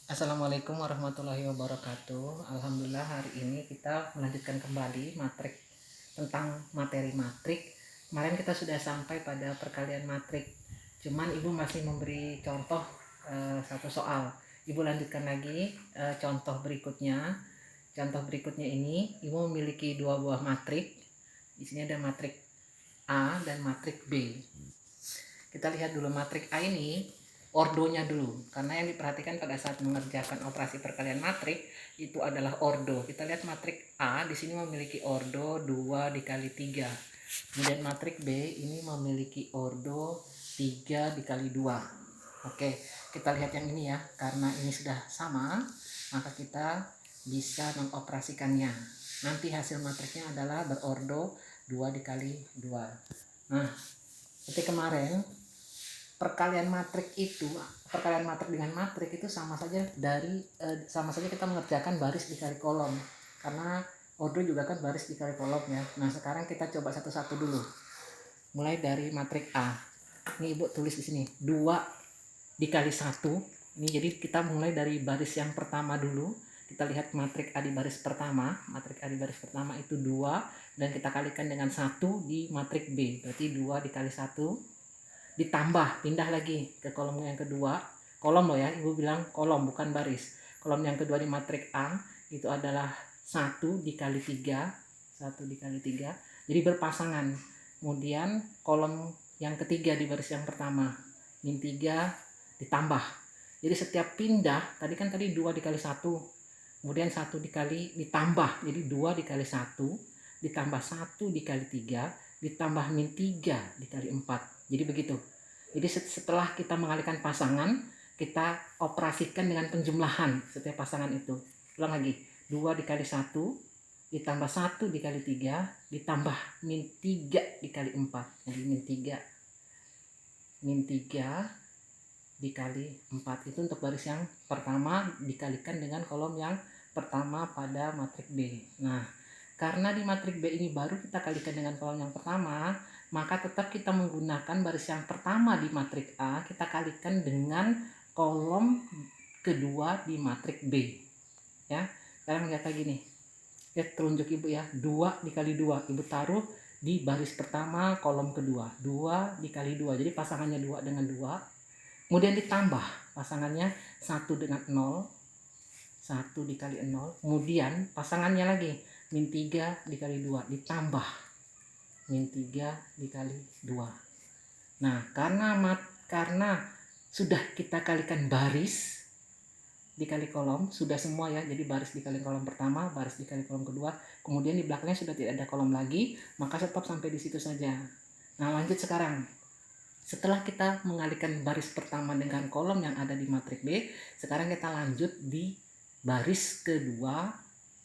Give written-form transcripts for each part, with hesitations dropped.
Assalamualaikum warahmatullahi wabarakatuh. Alhamdulillah hari ini kita melanjutkan kembali matrik tentang materi matrik. Kemarin kita sudah sampai pada perkalian matrik. Cuman Ibu masih memberi contoh satu soal. Ibu lanjutkan lagi contoh berikutnya. Contoh berikutnya ini Ibu memiliki dua buah matrik. Di sini ada matrik A dan matrik B. Kita lihat dulu matrik A ini ordonya dulu, karena yang diperhatikan pada saat mengerjakan operasi perkalian matrik itu adalah ordo. Kita lihat matrik A di sini memiliki ordo 2 dikali 3. Kemudian matrik B ini memiliki ordo 3 dikali 2. Oke, kita lihat yang ini ya. Karena ini sudah sama, maka kita bisa mengoperasikannya. Nanti hasil matriknya adalah berordo 2 dikali 2. Nah, seperti kemarin perkalian matrik dengan matrik itu sama saja kita mengerjakan baris dikali kolom, karena ordo juga kan baris dikali kolom ya. Nah sekarang kita coba satu-satu dulu, mulai dari matrik A. Ini Ibu tulis di sini 2 dikali 1. Ini jadi kita mulai dari baris yang pertama dulu. Kita lihat matrik A di baris pertama. Matrik A di baris pertama itu 2, dan kita kalikan dengan 1 di matrik B. Berarti 2 dikali 1 ditambah, pindah lagi ke kolom yang kedua. Kolom loh ya, Ibu bilang kolom bukan baris. Kolom yang kedua di matrik A itu adalah 1 dikali 3. 1 dikali 3, jadi berpasangan. Kemudian kolom yang ketiga di baris yang pertama, min 3 ditambah. Jadi setiap pindah, tadi 2 dikali 1, kemudian 1 dikali ditambah, jadi 2 dikali 1 ditambah 1 dikali 3 ditambah min 3 dikali 4. Jadi begitu. Jadi setelah kita mengalihkan pasangan, kita operasikan dengan penjumlahan setiap pasangan itu. Ulang lagi, 2 dikali 1 ditambah 1 dikali 3 ditambah min 3 dikali 4. Jadi min 3 dikali 4 itu untuk baris yang pertama dikalikan dengan kolom yang pertama pada matrik B. Nah, karena di matrik B ini baru kita kalikan dengan kolom yang pertama, maka tetap kita menggunakan baris yang pertama di matrik A, kita kalikan dengan kolom kedua di matrik B. Ya, sekarang lihat lagi nih. Ya, telunjuk Ibu ya, 2 dikali 2. Ibu taruh di baris pertama kolom kedua. 2 dikali 2. Jadi pasangannya 2 dengan 2. Kemudian ditambah pasangannya 1 dengan 0. 1 dikali 0. Kemudian pasangannya lagi min 3 dikali 2 ditambah min 3 dikali 2. Nah, karena sudah kita kalikan baris dikali kolom, sudah semua ya. Jadi baris dikali kolom pertama, baris dikali kolom kedua, kemudian di belakangnya sudah tidak ada kolom lagi, maka stop sampai di situ saja. Nah, lanjut sekarang. Setelah kita mengalihkan baris pertama dengan kolom yang ada di matrik B, sekarang kita lanjut di baris kedua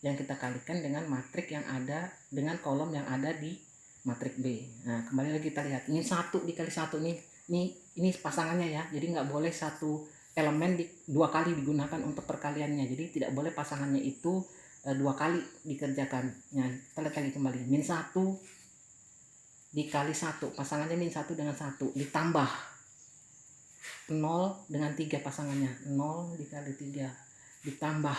yang kita kalikan dengan matrik yang ada dengan kolom yang ada di matrik B. Nah, kembali lagi kita lihat. Ini 1 dikali 1 nih. Ini pasangannya ya. Jadi nggak boleh satu elemen dua kali digunakan untuk perkaliannya. Jadi tidak boleh pasangannya itu dua kali dikerjakan. Nah, kita lihat lagi kembali. Min 1 dikali 1, pasangannya min 1 dengan 1 ditambah 0 dengan 3, pasangannya 0 dikali 3 ditambah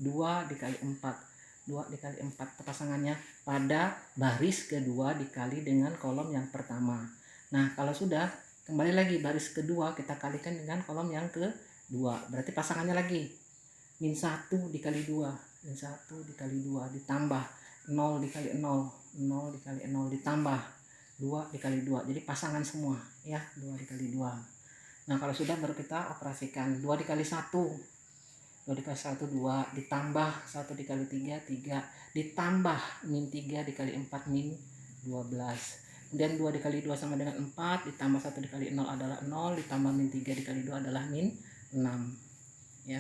2 dikali 4, 2 dikali 4 pasangannya pada baris kedua dikali dengan kolom yang pertama. Nah, kalau sudah, kembali lagi baris kedua kita kalikan dengan kolom yang kedua, berarti pasangannya lagi min 1 dikali 2, min 1 dikali 2 ditambah 0 dikali 0, 0 dikali 0 ditambah 2 dikali 2. Jadi pasangan semua ya, 2 dikali 2. Nah, kalau sudah baru kita operasikan 2 dikali 1, 2 dikali 1 2 ditambah 1 dikali 3 3 ditambah min 3 dikali 4 min 12. Kemudian 2 dikali 2 sama dengan 4 ditambah 1 dikali 0 adalah 0 ditambah min 3 dikali 2 adalah min 6 ya.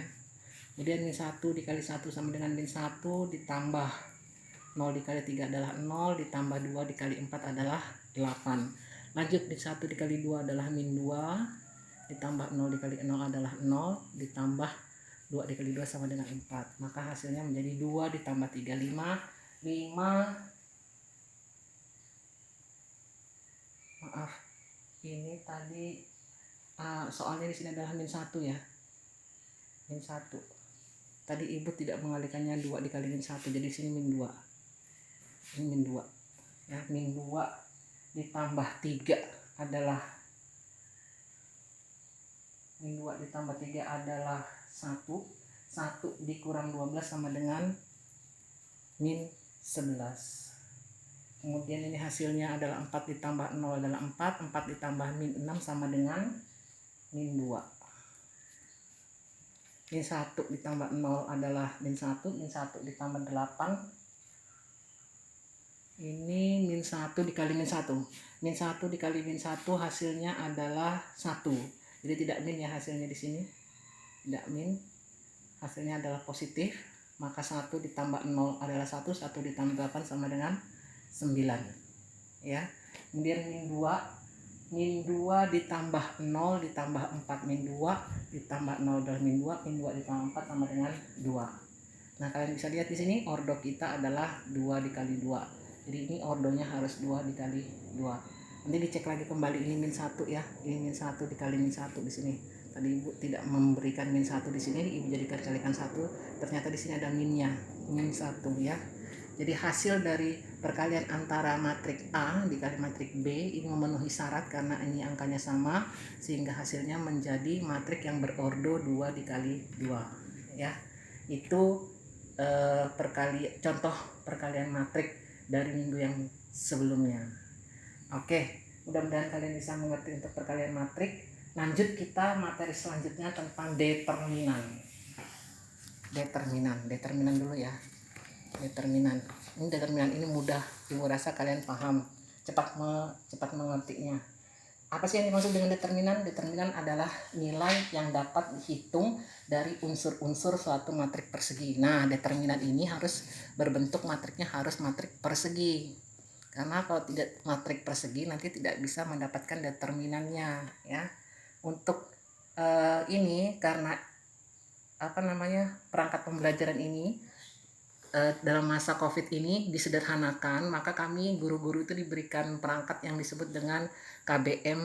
Kemudian min 1 dikali 1 sama dengan min 1 ditambah 0 dikali 3 adalah 0 ditambah 2 dikali 4 adalah 8. Lanjut, di 1 dikali 2 adalah min 2 ditambah 0 dikali 0 adalah 0 ditambah 2 dikali 2 sama dengan 4. Maka hasilnya menjadi 2 ditambah 3 5. Maaf, ini tadi soalnya di sini adalah min 1 ya. min 1. Tadi ibu tidak mengalihkannya 2 dikali min 1, jadi sini min 2. Ini min 2 ya. Min 2 ditambah 3 adalah min 2 ditambah 3 adalah 1. 1 dikurang 12 sama dengan min 11. Kemudian ini hasilnya adalah 4 ditambah 0 adalah 4. 4 ditambah min 6 sama dengan min 2. Min 1 ditambah 0 adalah min 1. Min 1 ditambah 8. Ini min 1 dikali min 1. Min 1 dikali min 1 hasilnya adalah 1. Jadi tidak min ya hasilnya di sini. Tidak min. Hasilnya adalah positif. Maka 1 ditambah 0 adalah 1. 1 ditambah 8 sama dengan 9 ya. Kemudian min 2. Min 2 ditambah 0 ditambah 4. Min 2 ditambah 0 adalah min 2. Min 2 ditambah 4 sama dengan 2. Nah, kalian bisa lihat di sini ordo kita adalah 2 dikali 2. Jadi ini ordonya harus 2 dikali 2. Nanti dicek lagi kembali ini min 1 ya. Ini min 1 dikali min 1 di sini. Tadi ibu tidak memberikan min 1 di sini, ibu jadikan kalikan 1. Ternyata di sini ada minnya, min 1 ya. Jadi hasil dari perkalian antara matrik A dikali matrik B ini memenuhi syarat karena ini angkanya sama, sehingga hasilnya menjadi matrik yang berordo 2 dikali 2 ya. Itu contoh perkalian matrik dari minggu yang sebelumnya. Oke, mudah-mudahan kalian bisa mengerti untuk perkalian matrik. Lanjut kita materi selanjutnya tentang determinan. Determinan dulu ya. Determinan ini mudah, ibu rasa kalian paham, cepat mengertinya. Apa sih yang dimaksud dengan determinan? Determinan adalah nilai yang dapat dihitung dari unsur-unsur suatu matrik persegi. Nah, determinan ini harus berbentuk matriknya harus matrik persegi. Karena kalau tidak matrik persegi nanti tidak bisa mendapatkan determinannya ya. Untuk ini karena perangkat pembelajaran ini dalam masa COVID ini disederhanakan, maka kami guru-guru itu diberikan perangkat yang disebut dengan KBM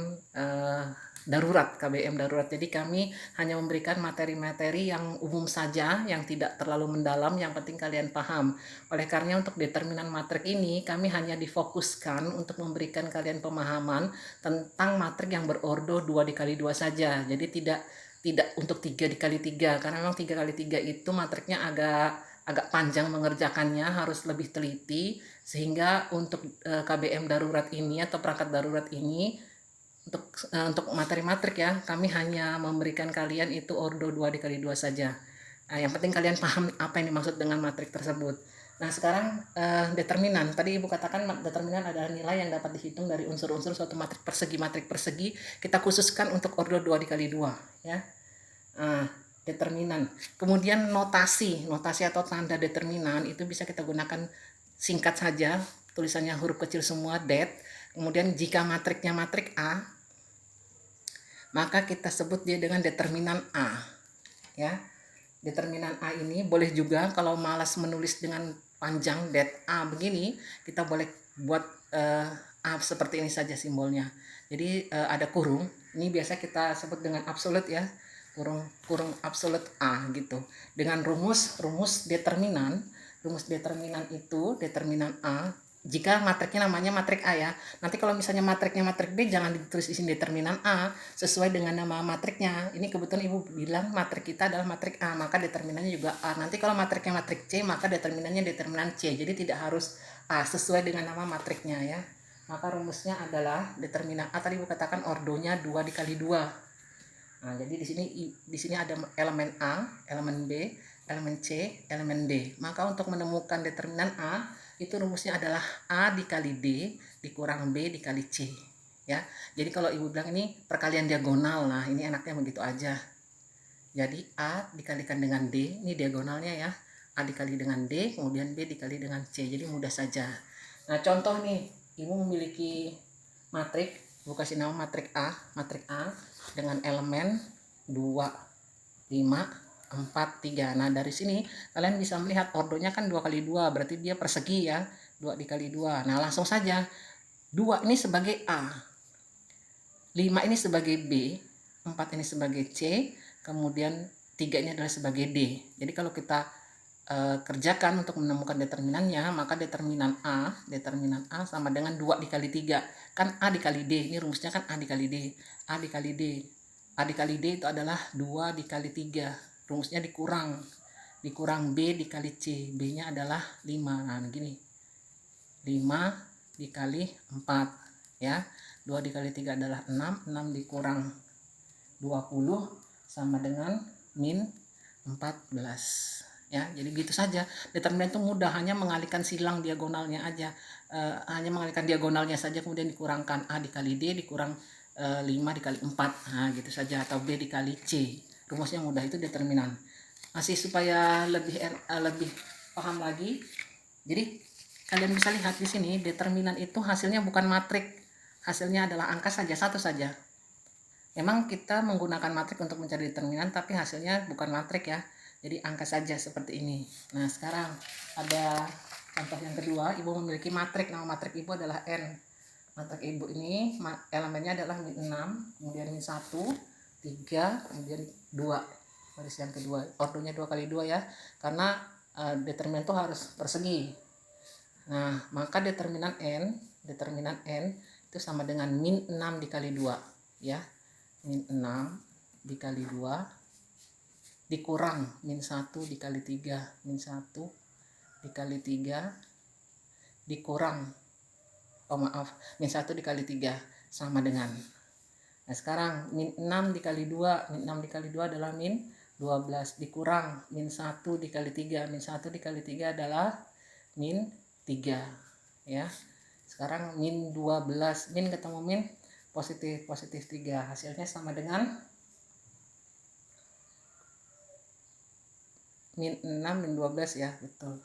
darurat. Jadi kami hanya memberikan materi-materi yang umum saja, yang tidak terlalu mendalam, yang penting kalian paham. Oleh karena untuk determinan matrik ini kami hanya difokuskan untuk memberikan kalian pemahaman tentang matrik yang berordo 2 dikali 2 saja. Jadi tidak untuk 3 dikali 3, karena memang 3 kali 3 itu matriknya agak panjang mengerjakannya, harus lebih teliti, sehingga untuk KBM darurat ini atau perangkat darurat ini untuk materi matrik ya, kami hanya memberikan kalian itu ordo 2 dikali 2 saja. Nah, yang penting kalian paham apa yang dimaksud dengan matrik tersebut. Nah, sekarang determinan. Tadi ibu katakan determinan adalah nilai yang dapat dihitung dari unsur-unsur suatu matrik persegi. Matrik persegi kita khususkan untuk ordo 2 dikali 2 ya. Determinan. Kemudian notasi atau tanda determinan itu bisa kita gunakan singkat saja, tulisannya huruf kecil semua, det. Kemudian jika matriknya matrik A, maka kita sebut dia dengan determinan A ya. Determinan A ini boleh juga kalau malas menulis dengan panjang det A begini, kita boleh buat A seperti ini saja simbolnya. Jadi ada kurung, ini biasa kita sebut dengan absolut ya, kurung absolut A gitu. Dengan rumus determinan itu determinan A. Jika matriknya namanya matrik A ya. Nanti kalau misalnya matriknya matrik B, jangan ditulis di sini determinan A sesuai dengan nama matriknya. Ini kebetulan ibu bilang matrik kita adalah matrik A, maka determinannya juga A. Nanti kalau matriknya matrik C, maka determinannya determinan C. Jadi tidak harus A, sesuai dengan nama matriknya ya. Maka rumusnya adalah determinan A tadi ibu katakan ordonya 2 dikali 2. Nah, jadi di sini ada elemen A, elemen B, elemen C, elemen D. Maka untuk menemukan determinan A, itu rumusnya adalah A dikali D dikurang B dikali C. Ya. Jadi kalau ibu bilang ini perkalian diagonal, nah ini enaknya begitu aja. Jadi A dikalikan dengan D, ini diagonalnya ya. A dikali dengan D, kemudian B dikali dengan C. Jadi mudah saja. Nah, contoh nih, ibu memiliki matrik, ibu kasih nama matrik A dengan elemen 2, 5, 4, 3. Nah, dari sini kalian bisa melihat ordonya kan 2 kali 2, berarti dia persegi ya, 2 dikali 2. Nah, langsung saja 2 ini sebagai A, 5 ini sebagai B, 4 ini sebagai C, kemudian 3 ini adalah sebagai D. Jadi kalau kita kerjakan untuk menemukan determinannya, maka determinan A sama dengan 2 dikali 3. Kan A dikali D, ini rumusnya kan A dikali D. A dikali D. A dikali D itu adalah 2 dikali 3. Rumusnya dikurang B dikali C. B-nya adalah 5. Nah, begini. 5 dikali 4 ya. 2 dikali 3 adalah 6. 6 dikurang 20 sama dengan min 14 ya. Jadi gitu saja. Determinan itu mudah, hanya mengalihkan silang diagonalnya aja. Hanya mengalihkan diagonalnya saja, kemudian dikurangkan A dikali D dikurang 5 dikali 4. Nah, gitu saja. Atau B dikali C. Rumusnya mudah, itu determinan. Masih supaya lebih paham lagi. Jadi kalian bisa lihat di sini, determinan itu hasilnya bukan matrik. Hasilnya adalah angka saja, satu saja. Memang kita menggunakan matrik untuk mencari determinan, tapi hasilnya bukan matrik ya. Jadi angka saja seperti ini. Nah, sekarang ada contoh yang kedua. Ibu memiliki matrik. Nama matrik ibu adalah N. Matrik ibu ini elemennya adalah min 6, kemudian min 1, 3, kemudian 2. Baris yang kedua. Ordonya 2 kali 2 ya. Karena determinan itu harus persegi. Nah, maka determinan N itu sama dengan min 6 dikali 2 ya. Min 6 dikali 2 dikurang min 1 dikali 3. Min 1 dikali 3 dikurang min 1 dikali 3 sama dengan. Nah, sekarang min 6 dikali 2. Min 6 dikali 2 adalah min 12 dikurang min 1 dikali 3. Min 1 dikali 3 adalah min 3 ya. Sekarang min 12, min ketemu min positif 3, hasilnya sama dengan min 6 min 12 ya, betul.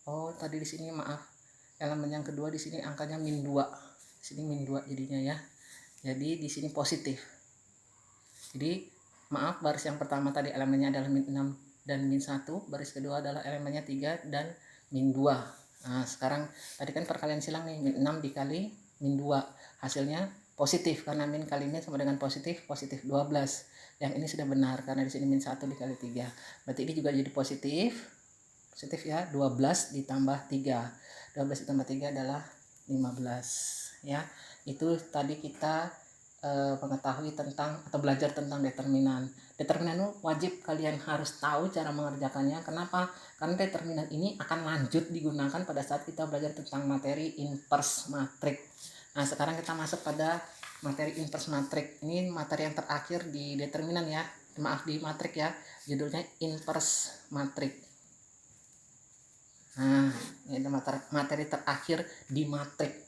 Oh, tadi di sini maaf, elemen yang kedua di sini angkanya min 2. Di sini min 2 jadinya ya. Jadi di sini positif. Jadi maaf, baris yang pertama tadi elemennya adalah min 6 dan min 1, baris kedua adalah elemennya 3 dan min 2. Nah, sekarang tadi kan perkalian silang nih, min 6 dikali min 2. Hasilnya positif karena min kali min sama dengan positif 12. Yang ini sudah benar karena di sini min 1 dikali 3. Berarti ini juga jadi positif ya, 12 ditambah 3. 12 ditambah 3 adalah 15 ya. Itu tadi kita mengetahui tentang atau belajar tentang determinan. Determinan itu wajib kalian harus tahu cara mengerjakannya. Kenapa? Karena determinan ini akan lanjut digunakan pada saat kita belajar tentang materi inverse matrik. Nah, sekarang kita masuk pada materi inverse matrik. Ini materi yang terakhir di determinan ya. Maaf, di matrik ya. Judulnya inverse matrik. Nah, ini materi terakhir di matrik.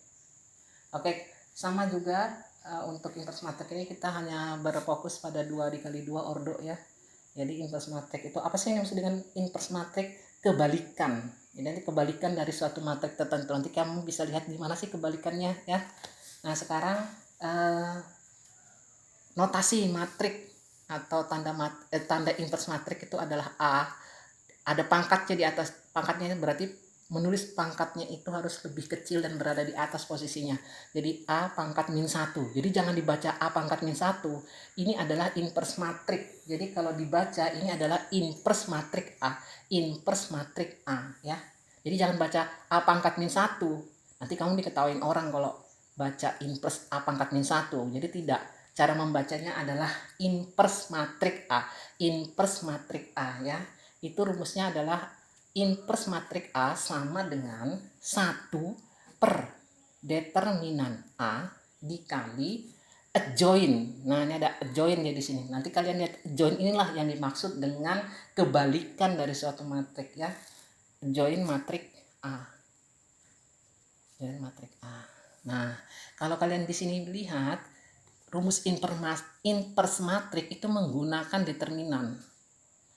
Oke, sama juga untuk inverse matrik ini kita hanya berfokus pada 2 dikali 2 ordo ya. Jadi inverse matrik itu apa sih yang maksud dengan inverse matrik? Kebalikan. Jadi kebalikan dari suatu matrik tertentu. Nanti kamu bisa lihat di mana sih kebalikannya ya. Nah, sekarang notasi matrik atau tanda inverse matrik itu adalah A. Ada pangkatnya di atas. Pangkatnya berarti menulis pangkatnya itu harus lebih kecil dan berada di atas posisinya. Jadi A pangkat min 1. Jadi jangan dibaca A pangkat min 1. Ini adalah inverse matrik. Jadi kalau dibaca ini adalah inverse matrik A. Inverse matrik A ya. Jadi jangan baca A pangkat min 1. Nanti kamu diketawain orang kalau baca inverse A pangkat min 1. Jadi tidak. Cara membacanya adalah inverse matrik A. Inverse matrik A ya. Itu rumusnya adalah inverse matrik A sama dengan 1 per determinan A dikali adjoint. Nah, ini ada adjoint ya di sini. Nanti kalian lihat adjoint inilah yang dimaksud dengan kebalikan dari suatu matrik ya. Adjoint matrik A. Adjoint matrik A. Nah, kalau kalian di sini lihat rumus inverse matrik itu menggunakan determinan.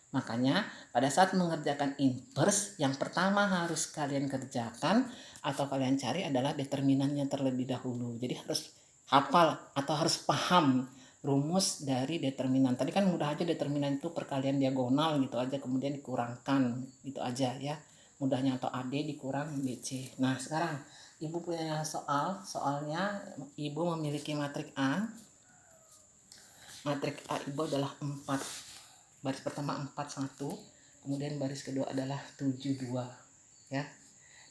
Makanya pada saat mengerjakan inverse, yang pertama harus kalian kerjakan atau kalian cari adalah determinannya terlebih dahulu. Jadi harus hafal atau harus paham rumus dari determinan. Tadi kan mudah aja, determinan itu perkalian diagonal gitu aja, kemudian dikurangkan gitu aja ya. Mudahnya, atau AD dikurang BC. Nah, sekarang Ibu punya soalnya Ibu memiliki matrik A. Matrik A Ibu adalah 4. baris pertama 41, kemudian baris kedua adalah 72 ya.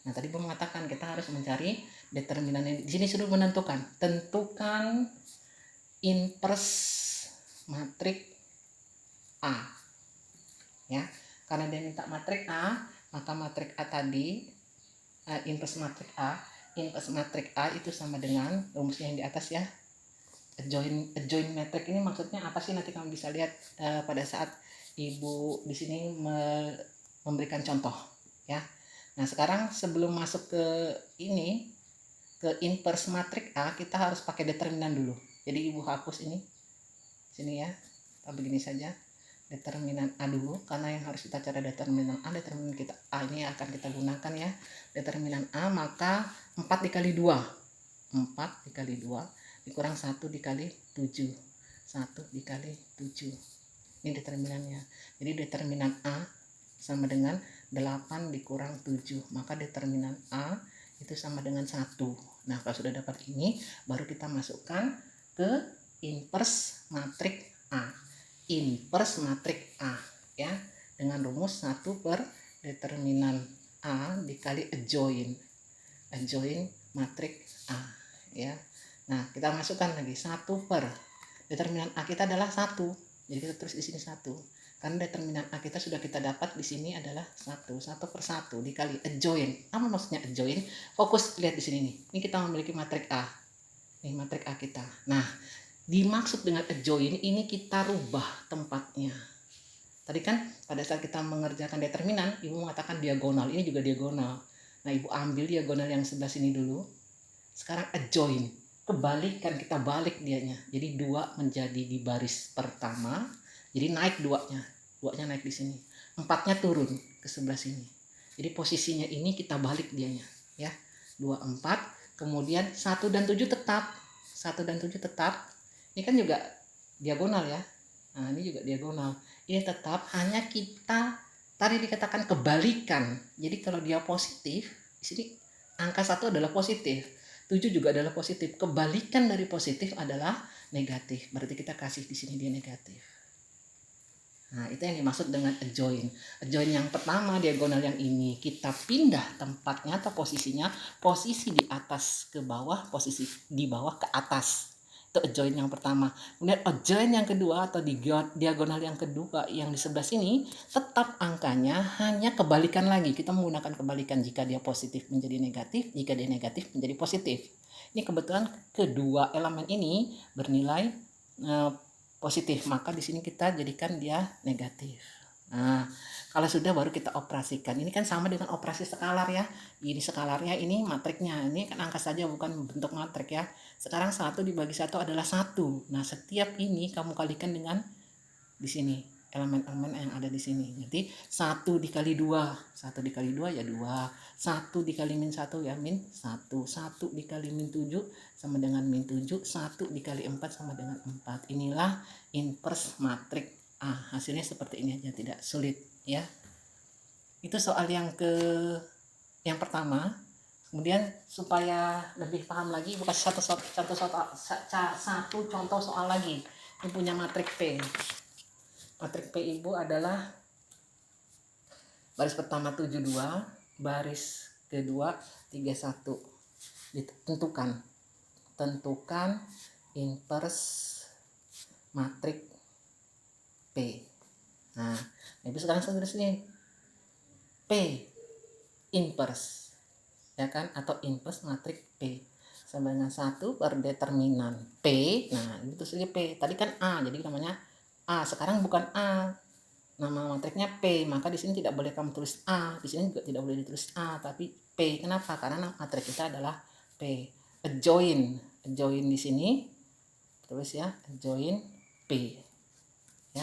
Nah, tadi Ibu mengatakan kita harus mencari determinan. Di sini sudah menentukan, tentukan inverse matrik A ya. Karena dia minta matrik A, maka matrik A tadi inverse matrik A itu sama dengan rumusnya yang di atas ya. Adjoint matrix ini maksudnya apa sih, nanti kamu bisa lihat pada saat Ibu di sini memberikan contoh ya. Nah, sekarang sebelum masuk ke ini, ke inverse matrix A, kita harus pakai determinan dulu. Jadi Ibu hapus ini sini ya, kita begini saja, determinan A dulu, karena yang harus kita cari determinan A, determinan kita A ini akan kita gunakan ya. Determinan A, maka 4 dikali 2, 4 dikali 2 dikurang 1 dikali 7, 1 dikali 7, ini determinannya. Jadi determinan A sama dengan 8 dikurang 7, maka determinan A itu sama dengan 1. Nah, kalau sudah dapat ini, baru kita masukkan ke inverse matrik A. Inverse matrik A ya, dengan rumus 1 per determinan A dikali adjoint matrik A ya. Nah, kita masukkan lagi 1 per determinan A kita adalah 1. Jadi kita tulis di sini 1. Karena determinan A kita sudah kita dapat di sini adalah 1. 1 per 1 dikali adjoint. Apa maksudnya adjoint? Fokus lihat di sini nih. Ini kita memiliki matrik A. Ini matrik A kita. Nah, dimaksud dengan adjoint ini kita rubah tempatnya. Tadi kan pada saat kita mengerjakan determinan, Ibu mengatakan diagonal. Ini juga diagonal. Nah, Ibu ambil diagonal yang sebelah sini dulu. Sekarang adjoint, kebalikan, kita balik dianya. Jadi 2 menjadi di baris pertama, jadi naik 2-nya naik di sini. 4-nya turun ke sebelah sini. Jadi posisinya ini kita balik dianya ya. 2 4, kemudian 1 dan 7 tetap. 1 dan 7 tetap. Ini kan juga diagonal ya. Nah, ini juga diagonal. Ini tetap, hanya kita tadi dikatakan kebalikan. Jadi kalau dia positif, di sini angka 1 adalah positif. 7 juga adalah positif. Kebalikan dari positif adalah negatif. Berarti kita kasih di sini dia negatif. Nah, itu yang dimaksud dengan adjoint. Adjoint yang pertama, diagonal yang ini, kita pindah tempatnya atau posisinya, posisi di atas ke bawah, posisi di bawah ke atas. Itu adjoint yang pertama. Kemudian adjoint yang kedua atau di diagonal yang kedua yang di sebelah sini, tetap angkanya hanya kebalikan lagi. Kita menggunakan kebalikan, jika dia positif menjadi negatif, jika dia negatif menjadi positif. Ini kebetulan kedua elemen ini bernilai positif, maka di sini kita jadikan dia negatif. Nah, kalau sudah baru kita operasikan. Ini kan sama dengan operasi skalar ya. Ini skalarnya, ini matriknya. Ini kan angka saja, bukan bentuk matrik ya. Sekarang 1 dibagi 1 adalah 1. Nah, setiap ini kamu kalikan dengan di sini elemen-elemen yang ada di sini. Jadi 1 dikali 2, 1 dikali 2 ya 2. 1 dikali min 1 ya min 1. 1 dikali min 7 sama dengan min 7. 1 dikali 4 sama dengan 4. Inilah inverse matrik A. Hasilnya seperti ini aja, tidak sulit ya. Itu soal yang pertama. Kemudian supaya lebih paham lagi, bukan satu contoh soal lagi. Ini punya matrik P. Matrik P Ibu adalah baris pertama 72, baris kedua 31. Tentukan inverse matrik P. Nah, Ibu sekarang saya tulis ini P inverse ya kan, atau inverse matrik P sama dengan 1 per determinan P. Nah, itu tulisnya P. Tadi kan A, jadi namanya A. Sekarang bukan A, nama matriknya P, maka di sini tidak boleh kamu tulis A, di sini juga tidak boleh ditulis A, tapi P. Kenapa? Karena matrik kita adalah P. Adjoint di sini tulis ya, adjoint P ya.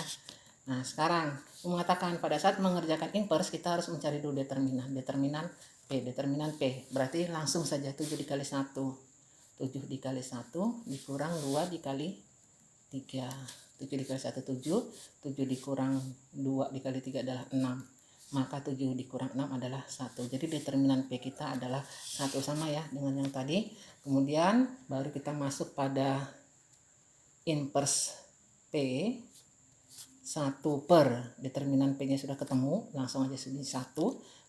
Nah, sekarang mengatakan pada saat mengerjakan inverse kita harus mencari dulu determinan P. Berarti langsung saja 7 dikali 1. 7 dikali 1 dikurang 2 dikali 3. 7 dikali 1 7. 7 dikurang 2 dikali 3 adalah 6. Maka 7 dikurang 6 adalah 1. Jadi determinan P kita adalah 1, sama ya dengan yang tadi. Kemudian baru kita masuk pada inverse P 1 per determinan P nya sudah ketemu, langsung aja sini 1.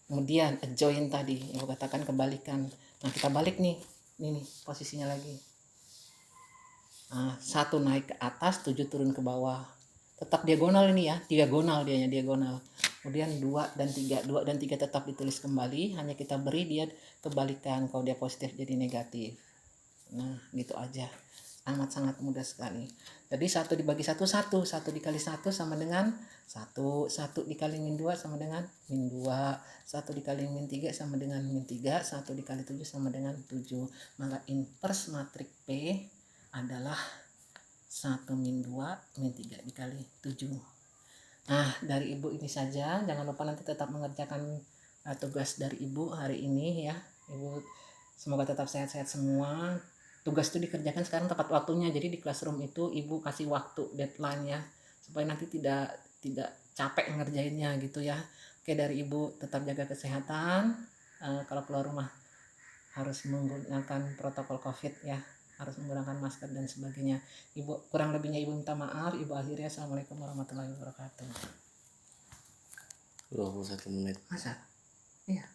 Kemudian adjoin tadi yang katakan kebalikan. Nah kita balik nih, ini nih posisinya lagi. Nah, 1 naik ke atas, 7 turun ke bawah. Tetap diagonal ini ya, diagonal dianya, diagonal. Kemudian 2 dan 3, 2 dan 3 tetap ditulis kembali, hanya kita beri dia kebalikan, kalau dia positif jadi negatif. Nah gitu aja, amat sangat mudah sekali. Jadi 1 dibagi 1, 1 dikali 1 sama dengan 1 dikali min 2 sama dengan min 2, 1 dikali min 3 sama dengan min 3, 1 dikali 7 sama dengan 7. Maka inverse matrik P adalah 1 min 2 min 3 dikali 7. Nah dari ibu ini saja, jangan lupa nanti tetap mengerjakan tugas dari ibu hari ini ya. Ibu semoga tetap sehat-sehat semua. Tugas itu dikerjakan sekarang tepat waktunya, jadi di classroom itu ibu kasih waktu deadline ya, supaya nanti tidak capek ngerjainnya gitu ya. Oke, dari ibu tetap jaga kesehatan, kalau keluar rumah harus menggunakan protokol COVID ya, harus menggunakan masker dan sebagainya. Ibu kurang lebihnya ibu minta maaf. Ibu akhirnya assalamualaikum warahmatullahi wabarakatuh. 21 menit. Masa? Iya.